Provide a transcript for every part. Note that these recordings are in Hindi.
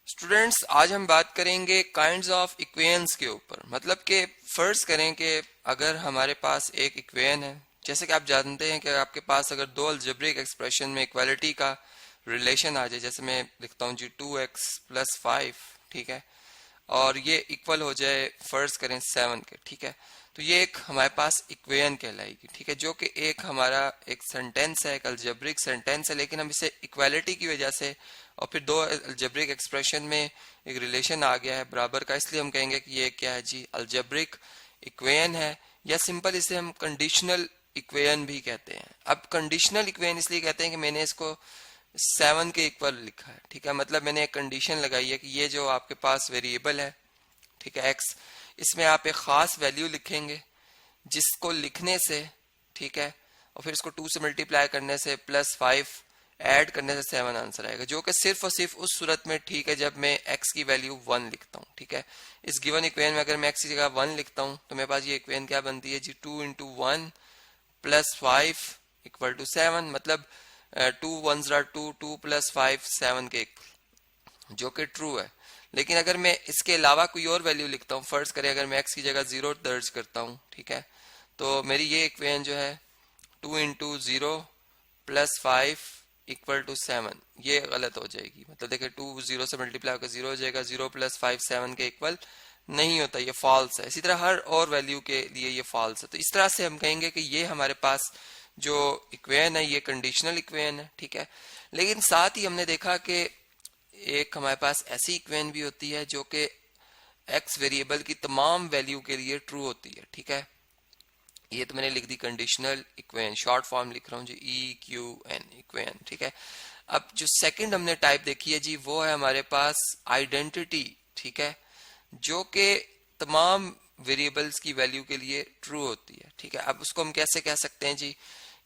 स्टूडेंट्स, आज हम बात करेंगे काइंड्स ऑफ इक्वेशंस के ऊपर। मतलब कि फर्ज करें कि अगर हमारे पास एक इक्वेशन है, जैसे कि आप जानते हैं कि आपके पास अगर दो अलजेब्रिक एक्सप्रेशन में इक्वालिटी का रिलेशन आ जाए, जैसे मैं लिखता हूँ जी 2x + 5, ठीक है, और ये इक्वल हो जाए फर्ज करें 7 के, ठीक है, तो ये एक हमारे पास इक्वेशन कहलाएगी, ठीक है, जो कि एक हमारा एक सेंटेंस है, एक अलजेब्रिक सेंटेंस है, लेकिन हम इसे इक्वालिटी की वजह से और फिर दो अलजेब्रिक एक्सप्रेशन में एक रिलेशन आ गया है बराबर का, इसलिए हम कहेंगे कि ये क्या है जी, अलजेब्रिक इक्वेशन है, या सिंपल इसे हम कंडीशनल इक्वेशन भी कहते हैं। अब कंडीशनल इक्वेशन इसलिए कहते हैं कि मैंने इसको 7 के इक्वल लिखा है, ठीक है, मतलब मैंने एक कंडीशन लगाई है कि ये जो आपके पास वेरिएबल है, ठीक है, x, इसमें आप एक खास वैल्यू लिखेंगे जिसको लिखने से, ठीक है, और फिर इसको 2 से मल्टीप्लाई करने से +5 ऐड करने से 7 आंसर आएगा, जो कि सिर्फ और सिर्फ उस सूरत में ठीक है जब मैं x की वैल्यू 1 लिखता हूँ, ठीक है। इस गिवन इक्वेशन में अगर मैं x की जगह 1 लिखता हूँ तो मेरे पास ये इक्वेशन क्या बनती है जी, 2 × 1 + 5 = 7, मतलब 2 1s are 2, 2 + 5 7 के इक्वल, जो कि ट्रू है। लेकिन अगर मैं इसके अलावा कोई और वैल्यू लिखता हूँ, फर्ज करें अगर मैं x की जगह 0 दर्ज करता हूँ, ठीक है, तो मेरी ये इक्वेशन जो है 2 × 0 + 5 = 7, ये गलत हो जाएगी। मतलब देखिए 2 0 से मल्टीप्लाई होकर 0 हो जाएगा, 0 + 5 7 के इक्वल नहीं होता, ये फॉल्स है। इसी तरह हर और वैल्यू के लिए ये फॉल्स है। तो इस तरह से हम कहेंगे कि ये हमारे पास जो इक्वेशन है ये कंडीशनल इक्वेशन है, ठीक है। लेकिन साथ ही हमने देखा कि एक हमारे पास ऐसी इक्वेशन भी होती है जो कि एक्स वेरिएबल की तमाम वैल्यू के लिए ट्रू होती है, ठीक है। ये तो मैंने लिख the conditional equation, short form लिख रहा हूँ जी, EQN इक्वेशन, ठीक है। अब जो सेकंड हमने टाइप देखी है जी, वो है हमारे पास आइडेंटिटी, ठीक है, जो कि तमाम वेरिएबल्स की वैल्यू के लिए ट्रू होती है, ठीक है। अब उसको हम कैसे कह सकते हैं जी,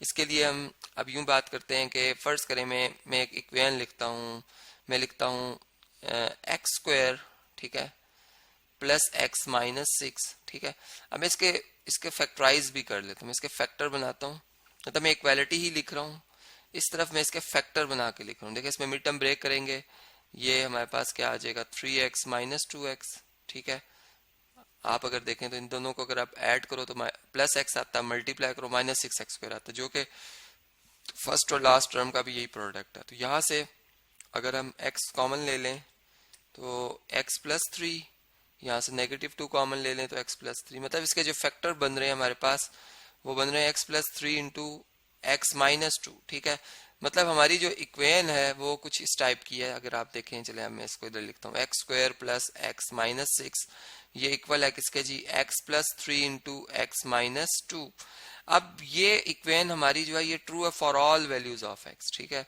इसके लिए हम अब यूं बात करते हैं कि फर्ज करें मैं एक इक्वेशन लिखता हूँ, मैं लिखता हूँ x², ठीक है, +x - 6, ठीक है। अब इसके फैक्टराइज भी कर लेता हूँ, इसके फैक्टर बनाता हूँ, मतलब मैं इक्वालिटी ही लिख रहा हूँ, इस तरफ मैं इसके फैक्टर बना के लिख रहा हूँ। देखिए इसमें मिड टर्म ब्रेक करेंगे, ये हमारे पास क्या आ जाएगा, 3x - 2x, ठीक है। आप अगर देखें तो इन दोनों को अगर आप ऐड करो तो +x आता है, मल्टीप्लाई करो -6x² आता है, जो कि फर्स्ट और लास्ट टर्म का भी यही प्रोडक्ट है। तो यहाँ से अगर हम x कॉमन ले लें तो x + 3, यहाँ से -2 कॉमन ले लें तो x + 3, मतलब इसके जो फैक्टर बन रहे हैं हमारे पास वो बन रहे हैं x + 3 × x - 2, ठीक है। मतलब हमारी जो इक्वेशन है वो कुछ इस टाइप की है। अगर आप देखें, चले मैं इसको इधर लिखता हूँ, x² + x - 6, ये इक्वल है किसके जी, x + 3 × x - 2। अब ये इक्वेशन हमारी जो है ये ट्रू है for all values of x, ठीक है,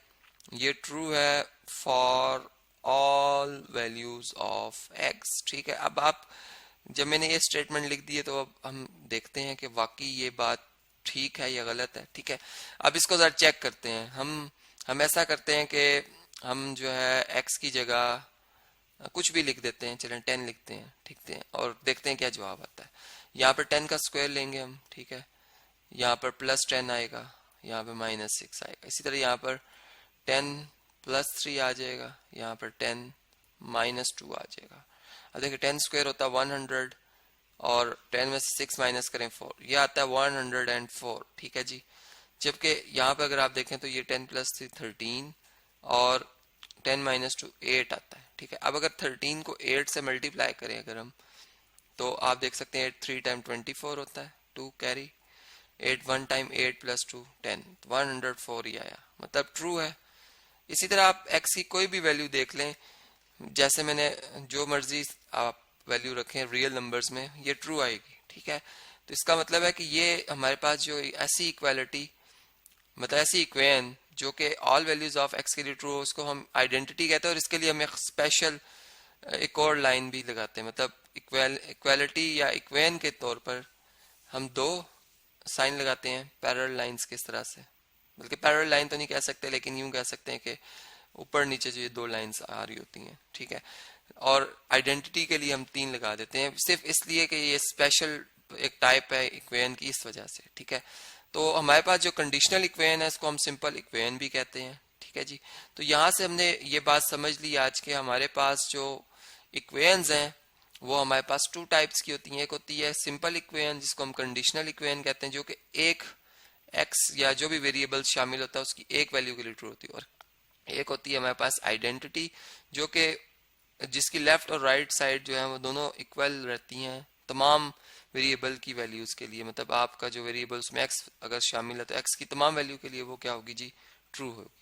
ये ट्रू है for all values of x, ठीक है। अब आप जब मैंने ये स्टेटमेंट लिख दी है तो अब हम देखते हैं कि वाकई ये बात ठीक है या गलत है, ठीक है। अब इसको जरा चेक करते हैं। हम ऐसा करते हैं कि हम जो है x की जगह कुछ भी लिख देते हैं, चलें 10 लिखते हैं, ठीक है, और देखते हैं क्या जवाब आता है। यहाँ पर 10 का स्क्वायर लेंगे हम, ठीक है, यहाँ पर +10 आएगा, यहाँ पर -6 आएगा, इसी तरह यहाँ पर 10 + 3 आ जाएगा, यहाँ पर 10 - 2 आ जाएगा। अब देखिए 10² होता है 100 और 10 में से 6 माइनस करें 4, ये आता है 104, ठीक है जी। जबकि यहाँ पर अगर आप देखें तो ये 10 + 3 13 और 10 - 2 8 आता है, ठीक है। अब अगर 13 को 8 से मल्टीप्लाई करें अगर हम, तो आप देख सकते हैं 8 3 टाइम 24 होता है, 2 कैरी, 8 1 टाइम 8 + 2 10, 104 ही आया, मतलब ट्रू है। इसी तरह आप x की कोई भी वैल्यू देख लें, जैसे मैंने जो मर्जी आप वैल्यू रखें रियल नंबर्स में, ये ट्रू आएगी, ठीक है। तो इसका मतलब है कि ये हमारे पास जो ऐसी इक्वालिटी, मतलब ऐसी इक्वेशन जो कि ऑल वैल्यूज ऑफ x के लिए ट्रू हो, उसको हम आइडेंटिटी कहते हैं। और इसके लिए हम एक स्पेशल एक और लाइन भी लगाते हैं, मतलब इक्वालिटी या इक्वेशन के तौर पर हम दो साइन लगाते हैं पैरेलल लाइंस के इस तरह से, बल्कि पैरेलल लाइन तो नहीं कह सकते, लेकिन यूं कह सकते हैं कि ऊपर नीचे जो ये दो लाइंस आ रही होती हैं, ठीक है। और आइडेंटिटी के लिए हम 3 लगा देते हैं, सिर्फ इसलिए कि ये स्पेशल एक टाइप है इक्वेशन की, इस वजह से, ठीक है। तो हमारे पास जो कंडीशनल इक्वेशन है इसको हम सिंपल इक्वेशन भी कहते हैं, ठीक है। ठीक है जी। तो यहाँ से हमने ये बात समझ ली आज के हमारे पास जो इक्वेशंस हैं वो हमारे पास टू टाइप्स की होती हैं। एक होती है सिंपल इक्वेशन जिसको हम कंडीशनल इक्वेशन कहते हैं, जो कि एक एक्स या जो भी वेरिएबल शामिल होता है उसकी एक वैल्यू के लिए ट्रू होती है। और एक होती है हमारे पास आइडेंटिटी जो कि जिसकी लेफ्ट और राइट साइड जो है वो दोनों इक्वल रहती हैं तमाम वेरिएबल की वैल्यूज के लिए। मतलब आपका जो वेरिएबल उसमें एक्स अगर शामिल है तो एक्स की तमाम वैल्यू के लिए वो क्या होगी जी, ट्रू होगी।